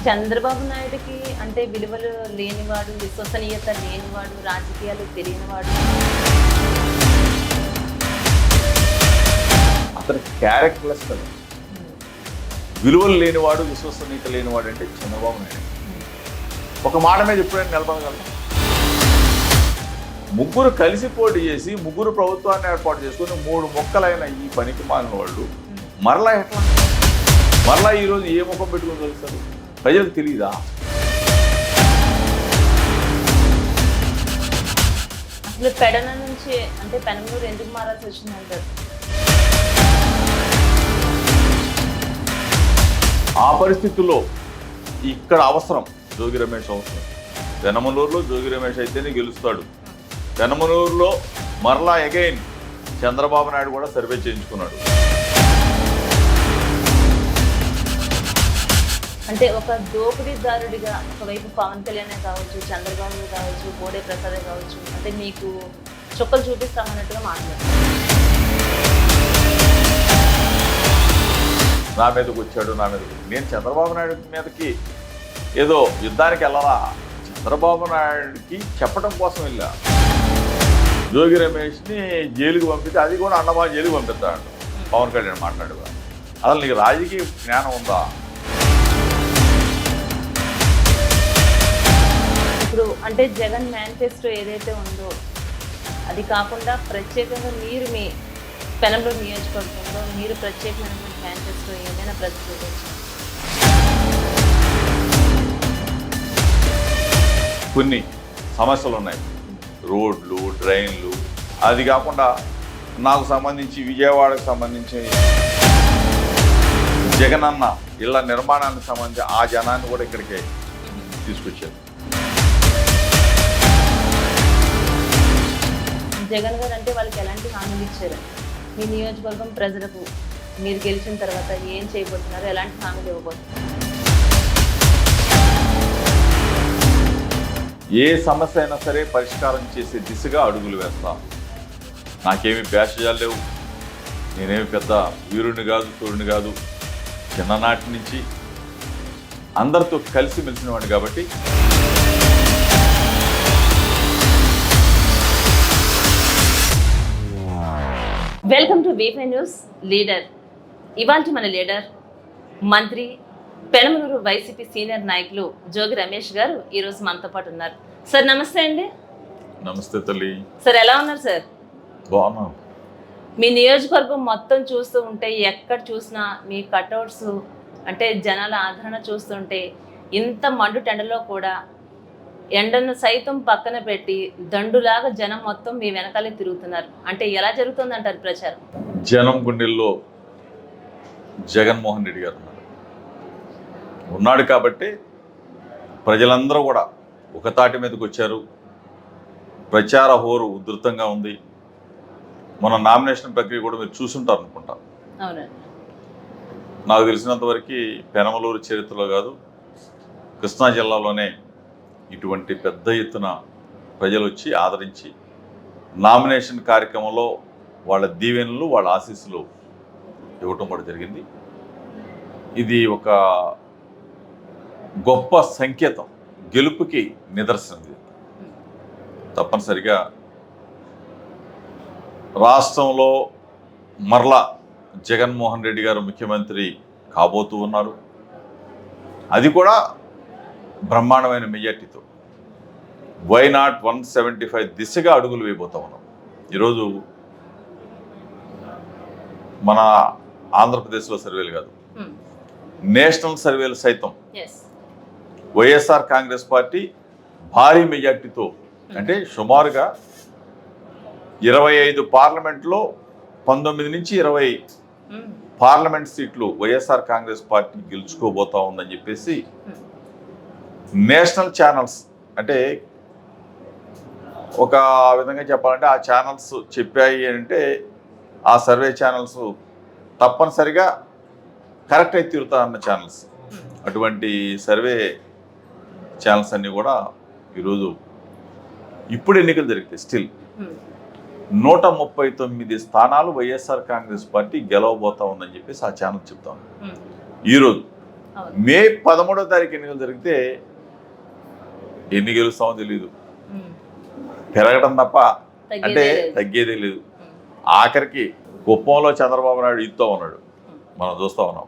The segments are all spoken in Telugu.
చంద్రబాబు నాయుడుకి అంటే విలువలు లేనివాడు, విశ్వసనీయత లేనివాడు, రాజకీయాలు తెలియనివాడు. అతని క్యారెక్టర్లెస్ కదా. విలువలు లేనివాడు, విశ్వసనీయత లేనివాడు అంటే చంద్రబాబు నాయుడు. ఒక మాట మీద ఎప్పుడైనా నిలబడగలరు. ముగ్గురు కలిసి పోటీ చేసి ముగ్గురు ప్రభుత్వాన్ని ఏర్పాటు చేసుకుని 3 మొక్కలైన ఈ పనికి మాలిన వాళ్ళు మరలా ఎట్లా, మరలా ఈరోజు ఏ ముఖం పెట్టుకుని తెలుస్తారు? ప్రజలకు తెలియదా? అసలు పెడన నుంచి అంటే పెనమలూరు ఎందుకు మారాల్సి వచ్చిందంటారు? ఆ పరిస్థితుల్లో ఇక్కడ అవసరం జోగి రమేష్ అవసరం. పెనమలూరులో జోగి రమేష్ అయితేనే గెలుస్తాడు. పెనమలూరులో మరలా అగైన్ చంద్రబాబు నాయుడు కూడా సర్వే చేయించుకున్నాడు. అంటే ఒక దోపిడీదారుడిగా ఒకవైపు పవన్ కళ్యాణ్ కావచ్చు, చంద్రబాబు కావచ్చు, బోడే ప్రసాద్ కావచ్చు, అంటే మీకు చుక్కలు చూపిస్తామన్నట్టుగా మాట్లాడారు. నా మీదకి వచ్చాడు, నా మీదకి. నేను చంద్రబాబు నాయుడు మీదకి ఏదో యుద్ధానికి వెళ్ళాలా, చంద్రబాబు నాయుడికి చెప్పడం కోసం వెళ్ళా. జోగి రమేష్ని జైలుకి పంపితే అది కూడా అన్నమా జైలుకి పంపిస్తాడు పవన్ కళ్యాణ్ మాట్లాడు. అసలు నీకు రాజకీయ జ్ఞానం ఉందా? ఇప్పుడు అంటే జగన్ మేనిఫెస్టో ఏదైతే ఉందో అది కాకుండా ప్రత్యేకంగా మీరు మీ పెనమలూరు నియోజకవర్గంలో మీరు ప్రత్యేకమైనటువంటి మేనిఫెస్టో ఏదైనా ప్రతిపాదించారు? కొన్ని సమస్యలు ఉన్నాయి, రోడ్లు, డ్రైన్లు. అది కాకుండా నాకు సంబంధించి విజయవాడకు సంబంధించి జగనన్న ఇళ్ల నిర్మాణానికి సంబంధించి ఆ జనాన్ని కూడా ఇక్కడికి తీసుకొచ్చారు. జగన్ గారు అంటే వాళ్ళకి ఎలాంటి హామీలు ఇచ్చారు? మీ నియోజకవర్గం ప్రజలకు మీరు గెలిచిన తర్వాత ఏం చేయబోతున్నారు, ఎలాంటి హామీలు ఇవ్వబోతున్నారు? ఏ సమస్య అయినా సరే పరిష్కారం చేసే దిశగా అడుగులు వేస్తాం. నాకేమి భేషజాలు లేవు. నేనేమి పెద్ద వీరుడిని కాదు, సూర్యుని కాదు. చిన్ననాటి నుంచి అందరితో కలిసి మెలిసిన వాడిని కాబట్టి వెల్కమ్ టు వీఫై న్యూస్. లీడర్ ఇవాళ మన లీడర్ మంత్రి పెనమలూరు వైసీపీ సీనియర్ నాయకులు జోగి రమేష్ గారు ఈరోజు మనతో పాటు ఉన్నారు. సార్ నమస్తే అండి. నమస్తే తల్లి. సార్ ఎలా ఉన్నారు సార్? బాగున్నా. మీ నియోజకవర్గం మొత్తం చూస్తూ ఉంటే ఎక్కడ చూసినా మీ కట్అవుట్స్ అంటే జనాల ఆదరణ చూస్తుంటే ఇంత మండు టెండలో కూడా ఎండను సైతం పక్కన పెట్టి దండులాగా జనం మొత్తం మీ వెనకాలే తిరుగుతున్నారు. అంటే ఎలా జరుగుతుంది అంటారు ప్రచారం? జనం గుండెల్లో జగన్మోహన్ రెడ్డి గారు ఉన్నాడు కాబట్టి ప్రజలందరూ కూడా ఒక తాటి మీదకి వచ్చారు. ప్రచార హోరు ఉధృతంగా ఉంది. మన నామినేషన్ ప్రక్రియ కూడా మీరు చూసుంటారు అనుకుంటా. అవునండి. నాకు తెలిసినంతవరకు పెనమలూరు చరిత్రలో కాదు, కృష్ణా జిల్లాలోనే ఇటువంటి పెద్ద ఎత్తున ప్రజలు వచ్చి ఆదరించి నామినేషన్ కార్యక్రమంలో వాళ్ళ దీవెనలు, వాళ్ళ ఆశీస్సులు ఇవ్వటం కూడా జరిగింది. ఇది ఒక గొప్ప సంకేతం, గెలుపుకి నిదర్శనం. ఇది తప్పనిసరిగా రాష్ట్రంలో మరలా జగన్మోహన్ రెడ్డి గారు ముఖ్యమంత్రి కాబోతూ ఉన్నారు. అది కూడా బ్రహ్మాండమైన మెజార్టీతో. వై నాట్ 175 దిశగా అడుగులు వేయబోతా ఉన్నాం. ఈరోజు మన ఆంధ్రప్రదేశ్లో సర్వేలు కాదు, నేషనల్ సర్వేలు సైతం వైఎస్ఆర్ కాంగ్రెస్ పార్టీ భారీ మెజార్టీతో, అంటే సుమారుగా 25 పార్లమెంట్లో 19 నుంచి 20 పార్లమెంట్ సీట్లు వైఎస్ఆర్ కాంగ్రెస్ పార్టీ గెలుచుకోబోతా ఉందని చెప్పేసి నేషనల్ ఛానల్స్, అంటే ఒక విధంగా చెప్పాలంటే ఆ ఛానల్స్ చెప్పాయి అంటే ఆ సర్వే ఛానల్స్ తప్పనిసరిగా కరెక్ట్ అయితే తీరుతా అన్న ఛానల్స్. అటువంటి సర్వే ఛానల్స్ అన్నీ కూడా ఈరోజు ఇప్పుడు ఎన్నికలు జరిగితే స్టిల్ 139 స్థానాలు వైఎస్ఆర్ కాంగ్రెస్ పార్టీ గెలవబోతా ఉందని చెప్పేసి ఆ ఛానల్ చెప్తాను ఈరోజు. అవును. మే 13వ తారీఖు ఎన్నికలు జరిగితే ఎన్ని గెలుస్తామో తెలియదు, ఉమ్. పెరగడం తప్ప అంటే తగ్గేదే లేదు. తగ్గేదే లేదు. ఉమ్. ఆఖరికి కుప్పంలో చంద్రబాబు నాయుడు ఇస్తూ ఉన్నాడు, మనం చూస్తూ ఉన్నాం.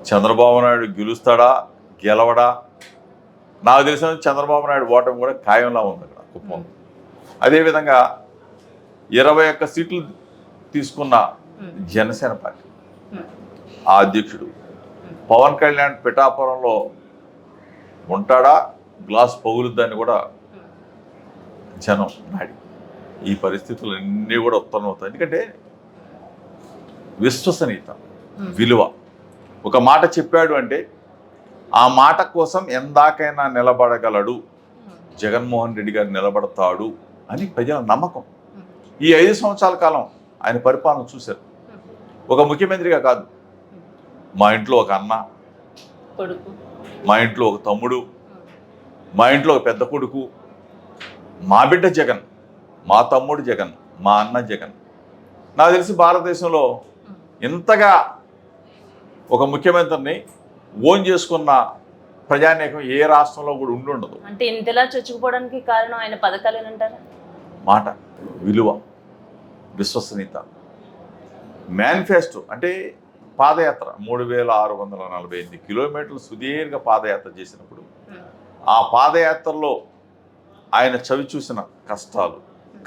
చంద్రబాబు నాయుడు గెలుస్తాడా గెలవడా నాకు తెలిసిన చంద్రబాబు నాయుడు ఓటమి కూడా ఖాయంలా ఉంది అక్కడ కుప్పం. అదేవిధంగా 21 సీట్లు తీసుకున్న జనసేన పార్టీ ఆ అధ్యక్షుడు పవన్ కళ్యాణ్ పిఠాపురంలో ఉంటాడా, గ్లాస్ పగులుద్దని కూడా జనం నాడి. ఈ పరిస్థితులు అన్నీ కూడా ఉత్పన్నమవుతాయి. ఎందుకంటే విశ్వసనీయత, విలువ. ఒక మాట చెప్పాడు అంటే ఆ మాట కోసం ఎందాకైనా నిలబడగలడు, జగన్మోహన్ రెడ్డి గారు నిలబడతాడు అని ప్రజల నమ్మకం. ఈ 5 సంవత్సరాల కాలం ఆయన పరిపాలన చూశారు. ఒక ముఖ్యమంత్రిగా కాదు, మా ఇంట్లో ఒక అన్న, కొడుకు, మా ఇంట్లో ఒక తమ్ముడు, మా ఇంట్లో ఒక పెద్ద కొడుకు, మా బిడ్డ జగన్, మా తమ్ముడు జగన్, మా అన్న జగన్. నాకు తెలిసి భారతదేశంలో ఇంతగా ఒక ముఖ్యమంత్రిని ఓన్ చేసుకున్న ప్రజానీకం ఏ రాష్ట్రంలో కూడా ఉండదు. అంటే ఇంతలా చొచ్చుకుపోవడానికి కారణం ఆయన పథకాలేనంటారా? మాట, విలువ, విశ్వసనీయత. మేనిఫెస్టో అంటే పాదయాత్ర 3648 కిలోమీటర్లు సుదీర్ఘ పాదయాత్ర చేసినప్పుడు ఆ పాదయాత్రలో ఆయన చవి చూసిన కష్టాలు,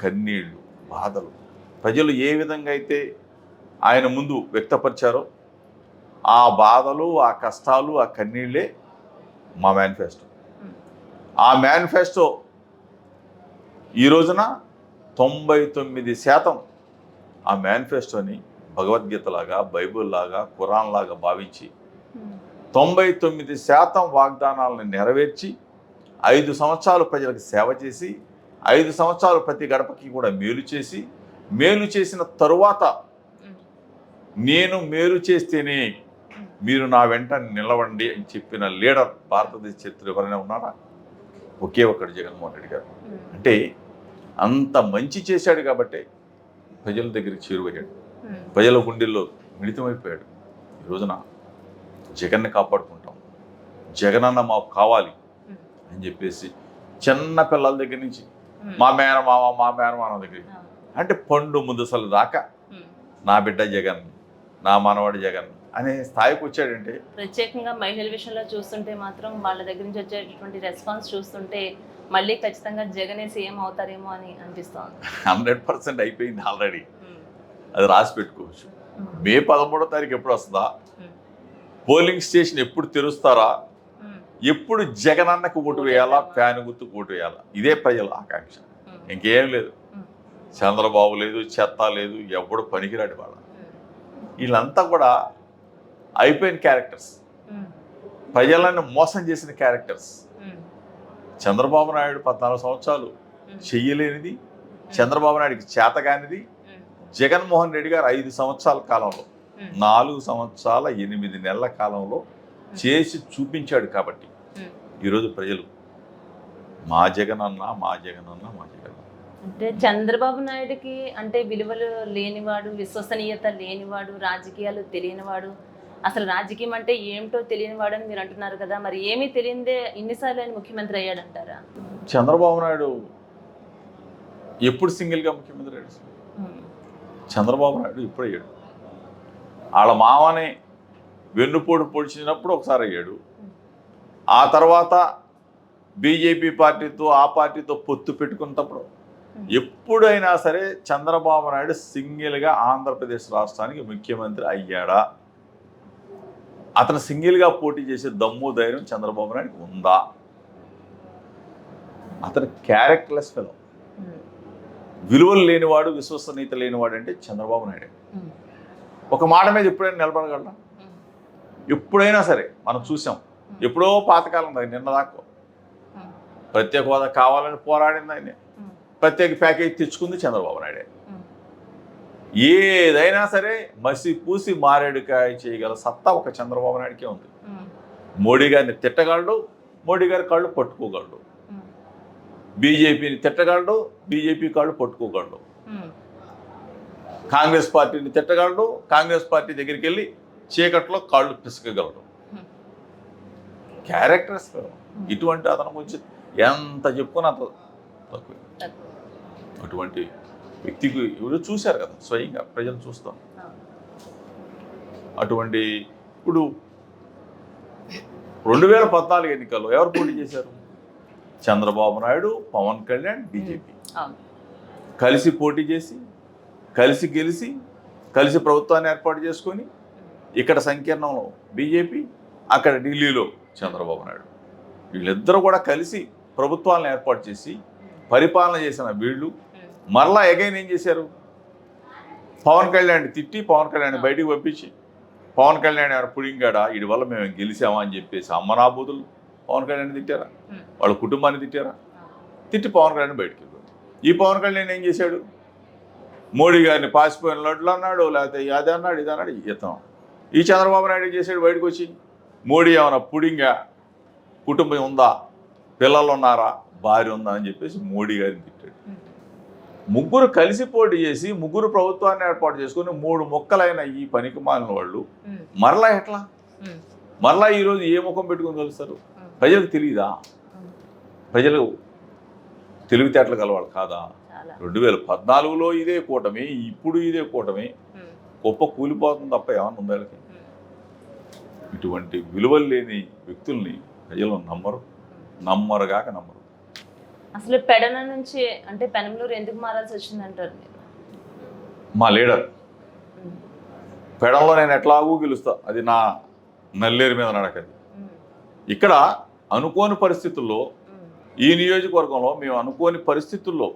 కన్నీళ్లు, బాధలు ప్రజలు ఏ విధంగా అయితే ఆయన ముందు వ్యక్తపరిచారో ఆ బాధలు, ఆ కష్టాలు, ఆ కన్నీళ్ళే మా మేనిఫెస్టో. ఆ మేనిఫెస్టో ఈ రోజున 99% ఆ మేనిఫెస్టోని భగవద్గీతలాగా, బైబిల్ లాగా, ఖురాన్ లాగా భావించి 99% వాగ్దానాలను నెరవేర్చి 5 సంవత్సరాలు ప్రజలకు సేవ చేసి 5 సంవత్సరాలు ప్రతి గడపకి కూడా మేలు చేసి, మేలు చేసిన తరువాత నేను మేలు చేస్తేనే మీరు నా వెంట నిలవండి అని చెప్పిన లీడర్ భారతదేశ చరిత్ర ఎవరైనా ఉన్నారా? ఒకే ఒక్కడు, జగన్మోహన్ రెడ్డి గారు. అంటే అంత మంచి చేశాడు కాబట్టి ప్రజల దగ్గరికి చేరువయ్యాడు, ప్రజల గుండెల్లో మిళితమైపోయాడు. ఈ రోజున జగన్ని కాపాడుకుంటాం, జగనన్న మాకు కావాలి అని చెప్పేసి చిన్న పిల్లల దగ్గర నుంచి మా మేనమామ దగ్గర అంటే పండు ముదుసలు దాకా నా బిడ్డ జగన్, నా మనవాడి జగన్ అనే స్థాయికి వచ్చాడంటే. ప్రత్యేకంగా మహిళల విషయంలో చూస్తుంటే మాత్రం వాళ్ళ దగ్గర నుంచి వచ్చేటటువంటి రెస్పాన్స్ చూస్తుంటే మళ్ళీ ఖచ్చితంగా జగనే సీఎం అవుతారేమో అని అనిపిస్తోంది. 100% అయిపోయింది ఆల్రెడీ, అది రాసి పెట్టుకోవచ్చు. మే 13వ తారీఖు ఎప్పుడు వస్తుందా, పోలింగ్ స్టేషన్ ఎప్పుడు తెరుస్తారా, ఎప్పుడు జగనన్నకు ఓటు వేయాలా, ఫ్యాన్ గుర్తుకు ఓటు వేయాలా, ఇదే ప్రజల ఆకాంక్ష. ఇంకేం లేదు. చంద్రబాబు లేదు, చెత్త లేదు, ఎవడు పనికిరాడు. వాళ్ళ వీళ్ళంతా కూడా అయిపోయిన క్యారెక్టర్స్, ప్రజలను మోసం చేసిన క్యారెక్టర్స్. చంద్రబాబు నాయుడు 14 సంవత్సరాలు చెయ్యలేనిది, చంద్రబాబు నాయుడికి చేతగానిది జగన్మోహన్ రెడ్డి గారు 5 సంవత్సరాల కాలంలో, 4 సంవత్సరాల 8 నెలల కాలంలో చేసి చూపించాడు. కాబట్టి ఈరోజు ప్రజలు మా జగన్ అన్న, మా జగన్ అన్న, మా జగన్. అంటే చంద్రబాబు నాయుడికి అంటే విలువలు లేనివాడు, విశ్వసనీయత లేనివాడు, రాజకీయాలు తెలియనివాడు, అసలు రాజకీయం అంటే ఏమిటో తెలియనివాడు అని మీరు అంటున్నారు కదా. మరి ఏమీ తెలియదే ఇన్నిసార్లు ఆయన ముఖ్యమంత్రి అయ్యాడంటారా? చంద్రబాబు నాయుడు ఎప్పుడు సింగిల్గా ముఖ్యమంత్రి అయ్యాడు? చంద్రబాబు నాయుడు ఇప్పుడు అయ్యాడు. వాళ్ళ మామని వెన్నుపోటు పొడిచినప్పుడు ఒకసారి అయ్యాడు. ఆ తర్వాత బీజేపీ పార్టీతో, ఆ పార్టీతో పొత్తు పెట్టుకున్నప్పుడు ఎప్పుడైనా సరే చంద్రబాబు నాయుడు సింగిల్గా ఆంధ్రప్రదేశ్ రాష్ట్రానికి ముఖ్యమంత్రి అయ్యాడా? అతను సింగిల్గా పోటీ చేసే దమ్ము, ధైర్యం చంద్రబాబు నాయుడుకి ఉందా? అతను క్యారెక్టర్లెస్ ఫెలో, విలువలు లేనివాడు, విశ్వసనీయత లేనివాడు అంటే చంద్రబాబు నాయుడే. ఒక మాట మీద ఎప్పుడైనా నిలబడగలరా? ఎప్పుడైనా సరే మనం చూసాం. ఎప్పుడో పాతకాలం నిన్న దాకా ప్రత్యేక హోదా కావాలని పోరాడింది ఆయనే, ప్రత్యేక ప్యాకేజ్ తెచ్చుకుంది చంద్రబాబు నాయుడే. ఏదైనా సరే మసి పూసి మారేడుకాయ చేయగల సత్తా ఒక చంద్రబాబు నాయుడికే ఉంది. మోడీ గారిని తిట్టగలడు, మోడీ గారి కాళ్ళు పట్టుకోగలడు. బీజేపీని తిట్టగలడు, బీజేపీ కాళ్ళు పట్టుకోగలడు. కాంగ్రెస్ పార్టీని తిట్టగలడు, కాంగ్రెస్ పార్టీ దగ్గరికి వెళ్ళి చీకట్లో కాళ్ళు పిసకగలడు. క్యారెక్టర్స్ ఇటువంటి అతను గురించి ఎంత చెప్పుకున్నా అంత తక్కువ. అటువంటి వ్యక్తికి ఎవరు చూశారు కదా, స్వయంగా ప్రజలు చూస్తాం. అటువంటి ఇప్పుడు 2014 ఎన్నికల్లో ఎవరు పోటీ చేశారు? చంద్రబాబు నాయుడు, పవన్ కళ్యాణ్, బీజేపీ కలిసి పోటీ చేసి, కలిసి గెలిచి, కలిసి ప్రభుత్వాన్ని ఏర్పాటు చేసుకొని, ఇక్కడ సంకీర్ణంలో బీజేపీ, అక్కడ ఢిల్లీలో చంద్రబాబు నాయుడు, వీళ్ళిద్దరూ కూడా కలిసి ప్రభుత్వాలను ఏర్పాటు చేసి పరిపాలన చేసిన వీళ్ళు మరలా అగైన్ ఏం చేశారు? పవన్ కళ్యాణ్ తిట్టి, పవన్ కళ్యాణ్ బయటికి పంపించి, పవన్ కళ్యాణ్ ఎవరు పుడింగాడా, వీడి వల్ల మేము గెలిచామా అని చెప్పేసి అమ్మనాబూతులు పవన్ కళ్యాణ్ తిట్టారా, వాళ్ళ కుటుంబాన్ని తిట్టారా, తిట్టి పవన్ కళ్యాణ్ బయటికి వెళ్ళారు. ఈ పవన్ కళ్యాణ్ ఏం చేశాడు? మోడీ గారిని పాసిపోయిన లడ్లు అన్నాడు, లేకపోతే అది అన్నాడు, ఇది అన్నాడు. ఇతను ఈ చంద్రబాబు నాయుడు ఏం చేశాడు? బయటకు వచ్చి మోడీ ఏమైనా పుడింగా, కుటుంబం ఉందా, పిల్లలు ఉన్నారా, భార్య ఉందా అని చెప్పేసి మోడీ గారిని తిట్టాడు. ముగ్గురు కలిసి పోటీ చేసి, ముగ్గురు ప్రభుత్వాన్ని ఏర్పాటు చేసుకుని 3 ముక్కలైన ఈ పనికి మాలిన వాళ్ళు మరలా ఎట్లా? మరలా ఈరోజు ఏ ముఖం పెట్టుకుని కలుస్తారు? ప్రజలకు తెలియదా? ప్రజలు తెలివితేటలు గలవాళ్ళు కాదా? 2014లో ఇదే కూటమి, ఇప్పుడు ఇదే కూటమి, గొప్ప కూలిపోతుంది తప్ప ఏమన్నా ఉందా? ఇటువంటి విలువలు లేని వ్యక్తుల్ని ప్రజలు నమ్మరుగాక నమ్మరు. అసలు పెడన నుంచి అంటే పెనమలూరు ఎందుకు మారాల్సి వచ్చిందంటారు మీరు? మా లీడర్ పెడంలో నేను ఎట్లాగూ గెలుస్తా, అది నా నల్లేరు మీద నడకది. ఇక్కడ అనుకోని పరిస్థితుల్లో, ఈ నియోజకవర్గంలో మేము అనుకోని పరిస్థితుల్లో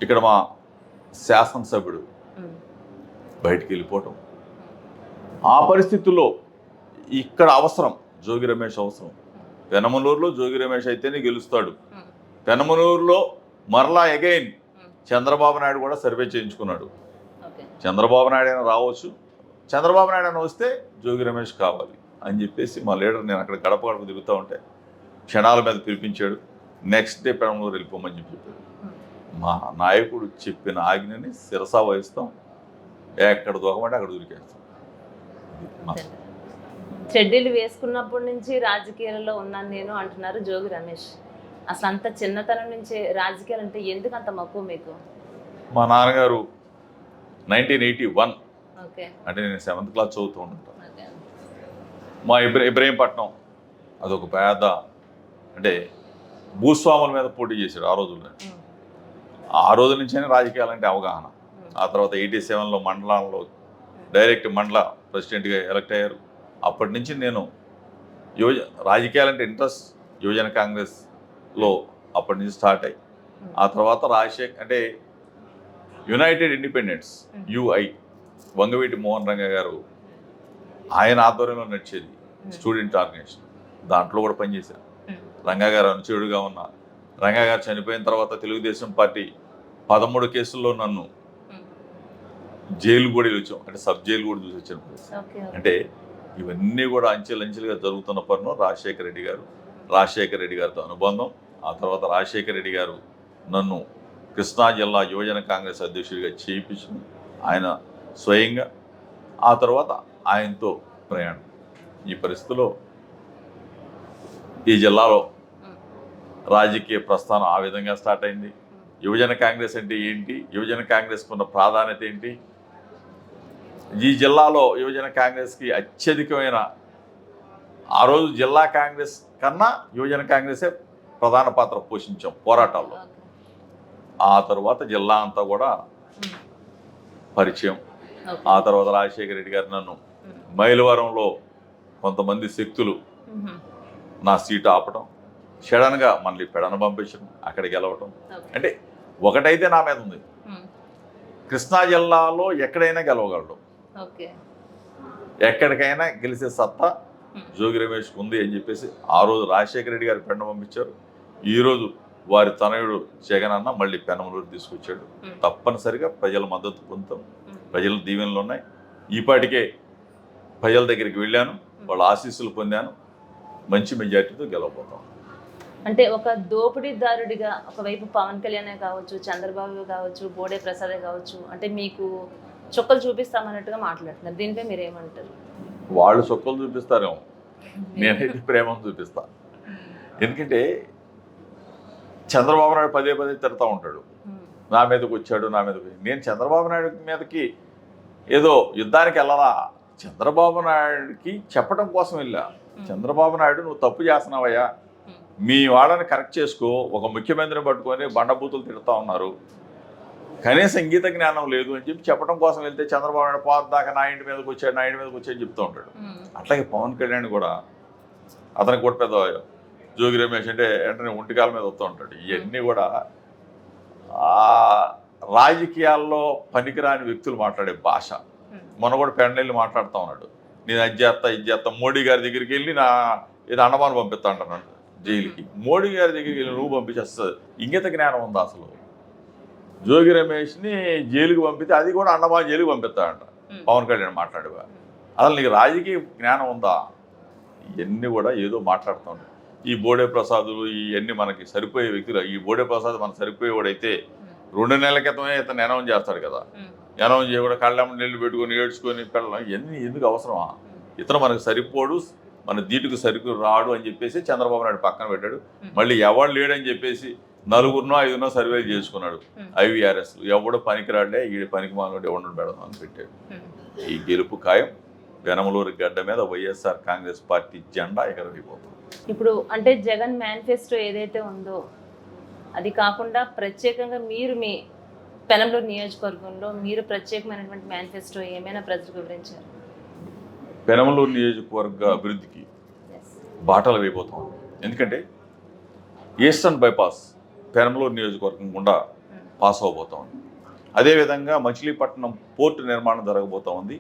ఇక్కడ మా శాసనసభ్యుడు బయటికి వెళ్ళిపోవటం, ఆ పరిస్థితుల్లో ఇక్కడ అవసరం, జోగి రమేష్ అవసరం. పెనమలూరులో జోగి రమేష్ అయితేనే గెలుస్తాడు. పెనమలూరులో మరలా అగైన్ చంద్రబాబు నాయుడు కూడా సర్వే చేయించుకున్నాడు. చంద్రబాబు నాయుడు అయినా రావచ్చు, చంద్రబాబు నాయుడు అయినా వస్తే జోగి రమేష్ కావాలి అని చెప్పేసి మా లీడర్, నేను అక్కడ గడప గడప తిరుగుతూ ఉంటే క్షణాల మీద పిలిపించాడు. నెక్స్ట్ డే పెనమలూరు వెళ్ళిపోమని చెప్పాడు. మా నాయకుడు చెప్పిన ఆజ్ఞని శిరసా వహిస్తాం, ఎక్కడ దూకమంటే అక్కడ దొరికేస్తాం. చెడ్డీలు వేసుకున్నప్పటి నుంచి రాజకీయాలలో ఉన్నాను నేను అంటున్నారు జోగి రమేష్. అసలు అంత చిన్నతనం నుంచి రాజకీయాలు అంటే ఎందుకు అంత మక్కువ మీకు? మా నాన్నగారు 1981 ఓకే, అంటే నేను 7th క్లాస్ చదువుతూ ఉంటాను. మా ఇబ్రహీంపట్నం అదొక పేద, అంటే భూస్వాముల మీద పోటీ చేశాడు ఆ రోజుల్లో. ఆ రోజు నుంచైనా రాజకీయాలంటే అవగాహన. ఆ తర్వాత 87లో మండలంలో డైరెక్ట్ మండల ప్రెసిడెంట్గా ఎలక్ట్ అయ్యారు. అప్పటి నుంచి నేను రాజకీయాలంటే ఇంట్రెస్ట్, యువజన కాంగ్రెస్లో అప్పటి నుంచి స్టార్ట్ అయ్యి, ఆ తర్వాత రాజశేఖర్ అంటే united independents UI Vangaveeti Mohan Ranga గారు, ఆయన ఆధ్వర్యంలో నడిచేది స్టూడెంట్ ఆర్గనైజేషన్, దాంట్లో కూడా పనిచేశారు. రంగా గారు అనుచరుడుగా ఉన్న రంగా గారు చనిపోయిన తర్వాత తెలుగుదేశం పార్టీ 13 కేసుల్లో నన్ను జైలు కూడా వచ్చాం, అంటే సబ్ జైలు కూడా చూసి వచ్చాను. అంటే ఇవన్నీ కూడా అంచెలంచెలుగా జరుగుతున్న పనులు రాజశేఖర రెడ్డి గారితో అనుబంధం. ఆ తర్వాత రాజశేఖర రెడ్డి గారు నన్ను కృష్ణా జిల్లా యువజన కాంగ్రెస్ అధ్యక్షుడిగా చేయించింది ఆయన స్వయంగా. ఆ తర్వాత ఆయనతో ప్రయాణం. ఈ పరిస్థితిలో ఈ జిల్లాలో రాజకీయ ప్రస్థానం ఆ విధంగా స్టార్ట్ అయింది. యువజన కాంగ్రెస్ అంటే ఏంటి, యువజన కాంగ్రెస్కి ఉన్న ప్రాధాన్యత ఏంటి, ఈ జిల్లాలో యువజన కాంగ్రెస్కి అత్యధికమైన, ఆ రోజు జిల్లా కాంగ్రెస్ కన్నా యువజన కాంగ్రెసే ప్రధాన పాత్ర పోషించాం పోరాటాల్లో. ఆ తర్వాత జిల్లా అంతా కూడా పరిచయం. ఆ తర్వాత రాజశేఖర రెడ్డి గారు నన్ను మైలవరంలో కొంతమంది శక్తులు నా సీటు ఆపటం, సడన్గా మళ్ళీ పెడన పంపించడం, అక్కడికి గెలవటం. అంటే ఒకటైతే నా మీద ఉంది, కృష్ణా జిల్లాలో ఎక్కడైనా గెలవగలడు, ఎక్కడికైనా గెలిచే సత్తా జోగి రమేష్ ఉంది అని చెప్పేసి ఆ రోజు రాజశేఖర రెడ్డి గారు పెడన పంపించారు. ఈరోజు వారి తనయుడు జగన్ అన్న మళ్ళీ పెనమలూరు తీసుకొచ్చాడు. తప్పనిసరిగా ప్రజల మద్దతు పొందుతాం, ప్రజల దీవెనలు ఉన్నాయి. ఈపాటికే ప్రజల దగ్గరికి వెళ్ళాను, వాళ్ళ ఆశీస్సులు పొందాను, మంచి మెజార్టీతో గెలవబోతాం. అంటే ఒక దోపిడీదారుడిగా ఒకవైపు పవన్ కళ్యాణే కావచ్చు, చంద్రబాబు కావచ్చు, బోడే ప్రసాదే కావచ్చు, అంటే మీకు చుక్కలు చూపిస్తామన్నట్టుగా మాట్లాడుతున్నారు. దీనిపై మీరు ఏమంటారు? వాళ్ళు చుక్కలు చూపిస్తారేమో, నేనైతే ప్రేమను చూపిస్తా. ఎందుకంటే చంద్రబాబు నాయుడు పదే పదే తిడతా ఉంటాడు, నా మీదకి వచ్చాడు, నా మీదకి. నేను చంద్రబాబు నాయుడు మీదకి ఏదో యుద్ధానికి వెళ్ళాలా, చంద్రబాబు నాయుడికి చెప్పడం కోసం వెళ్ళా. చంద్రబాబు నాయుడు నువ్వు తప్పు చేస్తున్నావయ్యా, మీ వాళ్ళని కరెక్ట్ చేసుకో. ఒక ముఖ్యమంత్రిని పట్టుకొని బండబూతులు తిడుతూ ఉన్నారు, కనీసం సంగీత జ్ఞానం లేదు అని చెప్పి చెప్పడం కోసం వెళ్తే చంద్రబాబు నాయుడు పోదాకా నా ఇంటి మీదకి వచ్చాడు, నా ఇంటి మీదకి వచ్చాడు చెప్తూ ఉంటాడు. అట్లాగే పవన్ కళ్యాణ్ కూడా, అతనికి కూడా పెద్ద జోగి రమేష్ అంటే వెంటనే ఒంటికాల మీద వస్తూ ఉంటాడు. ఇవన్నీ కూడా రాజకీయాల్లో పనికిరాని వ్యక్తులు మాట్లాడే భాష. మొన్న కూడా పెండెళ్ళి మాట్లాడుతూ ఉన్నాడు, నేను అది చేస్తా ఇది చేస్తా. మోడీ గారి దగ్గరికి వెళ్ళి నా ఇది అండమాన్ పంపిస్తా అంటున్నాడు జైలుకి. మోడీ గారి దగ్గరికి వెళ్ళి నువ్వు పంపించేస్తుంది, ఇంగిత జ్ఞానం ఉందా అసలు? జోగి రమేష్ని జైలుకి పంపితే అది కూడా అండమాన్ జైలుకి పంపిస్తాడంట పవన్ కళ్యాణ్ మాట్లాడేవా. అసలు నీకు రాజకీయ జ్ఞానం ఉందా? ఇవన్నీ కూడా ఏదో మాట్లాడుతూ ఉంటాడు. ఈ బోడే ప్రసాదులు ఇవన్నీ మనకి సరిపోయే వ్యక్తులు. ఈ బోడే ప్రసాద్ మనకు సరిపోయేవాడైతే 2 నెలల క్రితమే ఇతను అనౌన్స్ చేస్తాడు కదా. అనౌన్స్ చేయకుండా కళ్ళమ్మ నీళ్ళు పెట్టుకొని ఏడ్చుకొని పెళ్ళం, ఇవన్నీ ఎందుకు అవసరమా? ఇతను మనకు సరిపోడు, మన దీటుకు సరికు రాడు అని చెప్పేసి చంద్రబాబు నాయుడు పక్కన పెట్టాడు. మళ్ళీ ఎవడు లేడని చెప్పేసి 4-5 సర్వేలు చేసుకున్నాడు. IVRS ఎవడో పనికిరాడే, ఈ పనికి మాలోడు ఎవడు పెడదాం అని పెట్టాడు. ఈ గెలుపు ఖాయం. పెనమలూరు గడ్డ మీద వైఎస్ఆర్ కాంగ్రెస్ పార్టీ జెండా ఎగరవేయబోతుంది. ఇప్పుడు అంటే జగన్ మేనిఫెస్టో ఏదైతే ఉందో అది కాకుండా ప్రత్యేకంగా మీరు మీ పెనమలూరు నియోజకవర్గంలో మీరు ప్రత్యేకమైనటువంటి మేనిఫెస్టో ఏమైనా ప్రజలకు వివరించారు? పెనమలూరు నియోజకవర్గ అభివృద్ధికి బాటలు వేయబోతాం. ఎందుకంటే ఈస్టర్న్ బైపాస్ పెనమలూరు నియోజకవర్గం గుండా పాస్ అవబోతా ఉంది. అదేవిధంగా మచిలీపట్నం పోర్టు నిర్మాణం జరగబోతూ ఉంది.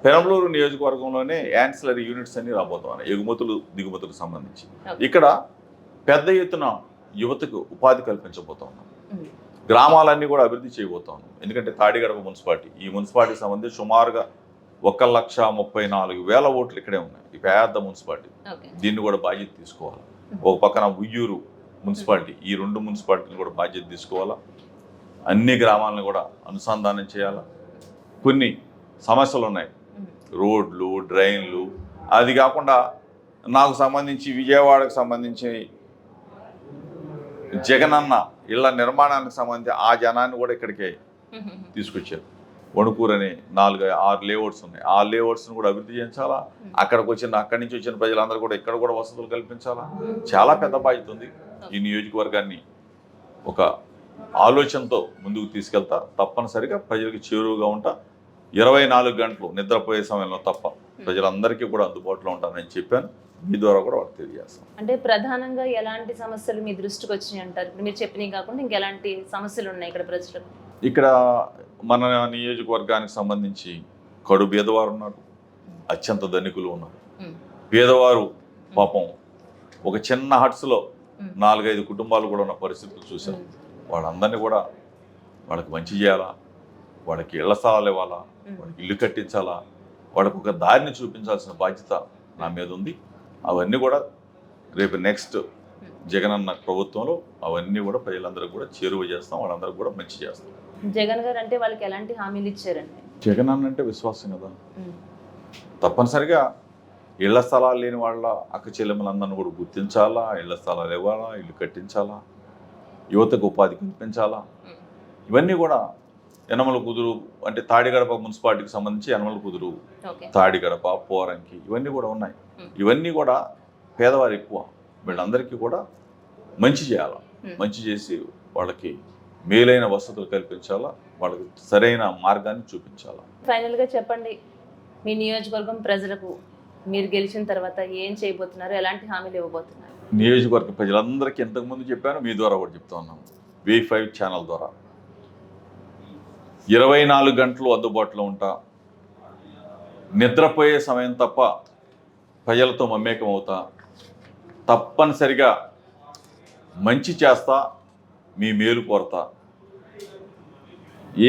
పెనమలూరు నియోజకవర్గంలోనే యాన్సిలరీ యూనిట్స్ అన్ని రాబోతా ఉన్నాయి, ఎగుమతులు దిగుమతులకు సంబంధించి. ఇక్కడ పెద్ద ఎత్తున యువతకు ఉపాధి కల్పించబోతా ఉన్నాం. గ్రామాలన్నీ కూడా అభివృద్ధి చేయబోతా ఉన్నాం. ఎందుకంటే తాడిగడప మున్సిపాలిటీ, ఈ మున్సిపాలిటీకి సంబంధించి సుమారుగా 1,34,000 ఓట్లు ఇక్కడే ఉన్నాయి. ఈ పెద్ద మున్సిపాలిటీ, దీన్ని కూడా బాధ్యత తీసుకోవాలి. ఒక పక్కన ఉయ్యూరు మున్సిపాలిటీ, ఈ 2 మున్సిపాలిటీలు కూడా బాధ్యత తీసుకోవాలా. అన్ని గ్రామాలను కూడా అనుసంధానం చేయాలా. కొన్ని సమస్యలు ఉన్నాయి, రోడ్లు, డ్రైన్లు. అది కాకుండా నాకు సంబంధించి విజయవాడకు సంబంధించి జగనన్న ఇళ్ల నిర్మాణానికి సంబంధించి ఆ జనాన్ని కూడా ఇక్కడికే తీసుకొచ్చారు. వణుకూరు అని 4-6 లేఅవుట్స్ ఉన్నాయి. ఆ లేఅవుట్స్ని కూడా అభివృద్ధి చేయించాలా. అక్కడి నుంచి వచ్చిన ప్రజలందరూ కూడా ఇక్కడ కూడా వసతులు కల్పించాలా. చాలా పెద్ద బాధ్యత ఉంది. ఈ నియోజకవర్గాన్ని ఒక ఆలోచనతో ముందుకు తీసుకెళ్తా. తప్పనిసరిగా ప్రజలకు చేరువుగా ఉంటా. 24 గంటలు నిద్రపోయే సమయంలో తప్ప ప్రజలందరికీ కూడా అందుబాటులో ఉంటానని చెప్పాను. మీ ద్వారా కూడా వాళ్ళకి తెలియజేస్తాం. అంటే ప్రధానంగా ఎలాంటి సమస్యలు మీ దృష్టికి వచ్చినాయి అంటారు? ఇప్పుడు మీరు చెప్పినవి కాకుండా ఇంకెలాంటి సమస్యలు ఉన్నాయి ఇక్కడ ప్రజలకు? ఇక్కడ మన నియోజకవర్గానికి సంబంధించి కడు పేదవారు ఉన్నారు, అత్యంత ధనికులు ఉన్నారు. పేదవారు పాపం ఒక చిన్న హట్స్లో 4-5 కుటుంబాలు కూడా ఉన్న పరిస్థితులు చూసాం. వాళ్ళందరినీ కూడా వాళ్ళకి మంచి చేయాలా, వాళ్ళకి ఇళ్ల స్థలాలు ఇవ్వాలా, వాళ్ళకి ఇల్లు కట్టించాలా, వాళ్ళకు ఒక దారిని చూపించాల్సిన బాధ్యత నా మీద ఉంది. అవన్నీ కూడా రేపు నెక్స్ట్ జగనన్న ప్రభుత్వంలో అవన్నీ కూడా ప్రజలందరూ కూడా చేరువ చేస్తాం, వాళ్ళందరూ కూడా మంచి చేస్తాం. జగన్ గారు అంటే వాళ్ళకి ఎలాంటి హామీలు ఇచ్చారండి? జగనన్న అంటే విశ్వాసం కదా. తప్పనిసరిగా ఇళ్ల స్థలాలు లేని వాళ్ళ అక్క చెల్లెమ్మలందరినీ కూడా గుర్తించాలా, ఇళ్ల స్థలాలు ఇవ్వాలా, ఇల్లు కట్టించాలా, యువతకు ఉపాధి కల్పించాలా. ఇవన్నీ కూడా యనమల కుదురు అంటే తాడిగడప మున్సిపాలిటీకి సంబంధించి యనమల కుదురు, తాడిగడప, పోరంకి ఇవన్నీ కూడా ఉన్నాయి. ఇవన్నీ కూడా పేదవారు ఎక్కువ, వీళ్ళందరికీ కూడా మంచి చేయాలా. మంచి చేసి వాళ్ళకి మేలైన వసతులు కల్పించాలా, వాళ్ళకి సరైన మార్గాన్ని చూపించాలా. ఫైనల్గా చెప్పండి, మీ నియోజకవర్గం ప్రజలకు మీరు గెలిచిన తర్వాత ఏం చేయబోతున్నారు, ఎలాంటి హామీలు ఇవ్వబోతున్నారు? నియోజకవర్గ ప్రజలందరికీ ఇంతకుముందు చెప్పాను, మీ ద్వారా కూడా చెప్తా ఉన్నాను. V5 ఛానల్ ద్వారా 24 గంటలు అందుబాటులో ఉంటా. నిద్రపోయే సమయం తప్ప ప్రజలతో మమేకం అవుతా. తప్పనిసరిగా మంచి చేస్తా, మీ మేలు కోరతా.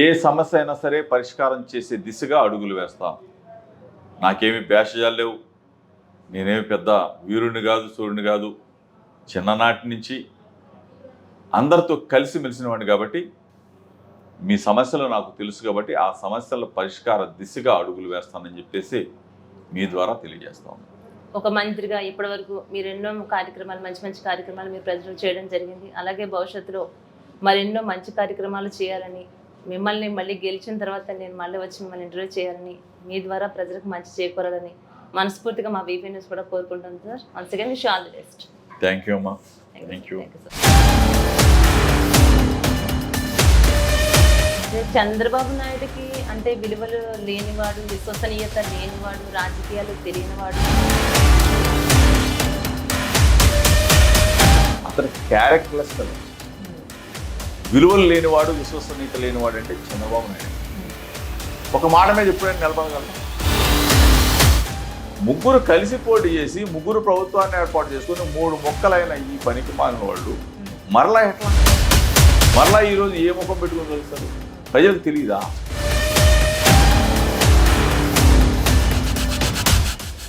ఏ సమస్య అయినా సరే పరిష్కారం చేసే దిశగా అడుగులు వేస్తా. నాకేమి భేషజాలు లేవు, నేనేమి పెద్ద వీరుని కాదు, సూర్యుని కాదు. చిన్ననాటి నుంచి అందరితో కలిసి మెలిసిన వాడిని కాబట్టి మీ సమస్యలు నాకు తెలుసు కాబట్టి ఆ సమస్యల పరిష్కార దిశగా అడుగులు వేస్తానని చెప్పేసి మీ ద్వారా తెలియజేస్తాను. ఒక మంత్రిగా ఇప్పటివరకు మీరు ఎన్నో కార్యక్రమాలు, మంచి మంచి కార్యక్రమాలు మీరు ప్రజలు చేయడం జరిగింది. అలాగే భవిష్యత్తులో మరెన్నో మంచి కార్యక్రమాలు చేయాలని, మిమ్మల్ని మళ్ళీ గెలిచిన తర్వాత నేను మళ్ళీ వచ్చి మిమ్మల్ని ఇంటర్వ్యూ చేయాలని, మీ ద్వారా ప్రజలకు మంచి చేకూరాలని మనస్ఫూర్తిగా మా వీపీ న్యూస్ కూడా కోరుకుంటాను sir. Once again wish all the best. Thank you అమ్మా. Thank you. చంద్రబాబు నాయుడుకి అంటే విలువలు లేనివాడు, విశ్వసనీయత లేనివాడు, రాజకీయాలు తెలియనివాడు. అతని క్యారెక్టర్లెస్ కదా. విలువలు లేనివాడు, విశ్వసనీయత లేనివాడు అంటే చంద్రబాబు నాయుడు. ఒక మాట మీద ఎప్పుడైనా నిలబడగలరు. ముగ్గురు కలిసి పోటీ చేసి ముగ్గురు ప్రభుత్వాన్ని ఏర్పాటు చేసుకుని 3 మొక్కలైన ఈ పనికి మాలిన వాళ్ళు మరలా ఎట్లా, మరలా ఈరోజు ఏ ముఖం పెట్టుకుని తెలుస్తారు? ప్రజలకు తెలియదా?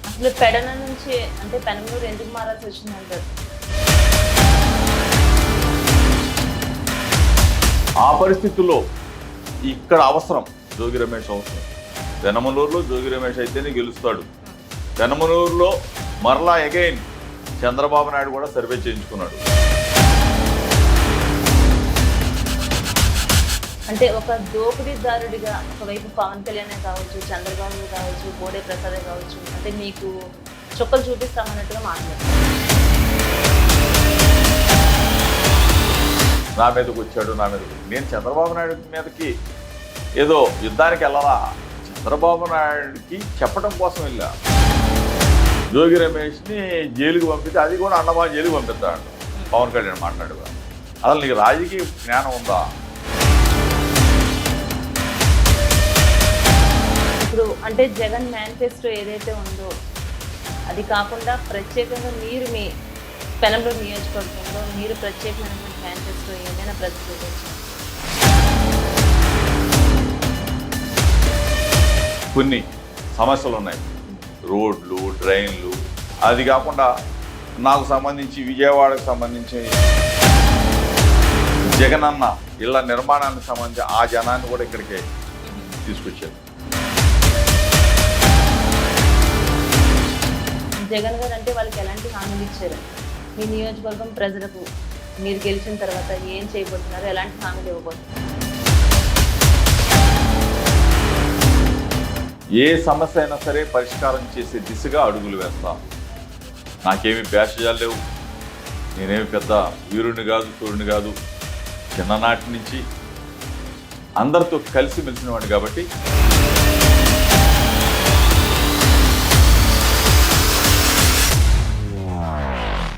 అసలు పెడన నుంచి అంటే పెనంలూరు ఎందుకు మారాల్సి వచ్చిందంటారు? ఆ పరిస్థితుల్లో ఇక్కడ అవసరం జోగి రమేష్ అవసరం. పెనమలూరులో జోగి రమేష్ అయితేనే గెలుస్తాడు. పెనమలూరులో మరలా అగైన్ చంద్రబాబు నాయుడు కూడా సర్వే చేయించుకున్నాడు. అంటే ఒక దోపిడీదారుడిగా ఒకవైపు పవన్ కళ్యాణ్ కావచ్చు, చంద్రబాబు కావచ్చు, బోడే ప్రసాద్ కావచ్చు, అంటే మీకు చుక్కలు చూపిస్తామన్నట్టుగా మాట్లాడారు. నా మీదకి వచ్చాడు, నా మీదకి. నేను చంద్రబాబు నాయుడు మీదకి ఏదో యుద్ధానికి వెళ్ళాలా, చంద్రబాబు నాయుడికి చెప్పడం కోసం వెళ్ళా. జోగి రమేష్ని జైలుకి పంపితే అది కూడా అన్నమా జైలుకి పంపిస్తాడు పవన్ కళ్యాణ్ మాట్లాడు. అసలు నీకు రాజకీయ జ్ఞానం ఉందా? ఇప్పుడు అంటే జగన్ మేనిఫెస్టో ఏదైతే ఉందో అది కాకుండా ప్రత్యేకంగా మీరు మీ పెనంలూరు నియోజకవర్గంలో మీరు ప్రత్యేకమైనటువంటి మేనిఫెస్టో ఏదైనా ప్రతిపాదించారు? కొన్ని సమస్యలు ఉన్నాయి, రోడ్లు, డ్రైన్లు. అది కాకుండా నాకు సంబంధించి విజయవాడకు సంబంధించి జగనన్న ఇళ్ల నిర్మాణానికి సంబంధించి ఆ జనాన్ని కూడా ఇక్కడికి తీసుకొచ్చారు. జగన్ గారు అంటే వాళ్ళకి ఎలాంటి హామీలు ఇచ్చారు? మీ నియోజకవర్గం ప్రజలకు మీరు గెలిచిన తర్వాత ఏం చేయబోతున్నారు, ఎలాంటి హామీలు ఇవ్వబోతున్నారు? ఏ సమస్య అయినా సరే పరిష్కారం చేసే దిశగా అడుగులు వేస్తాం. నాకేమి భేషజాలు లేవు. నేనేమి పెద్ద వీరుని కాదు, సూర్యుని కాదు. చిన్ననాటి నుంచి అందరితో కలిసి మెలిసిన వాడిని కాబట్టి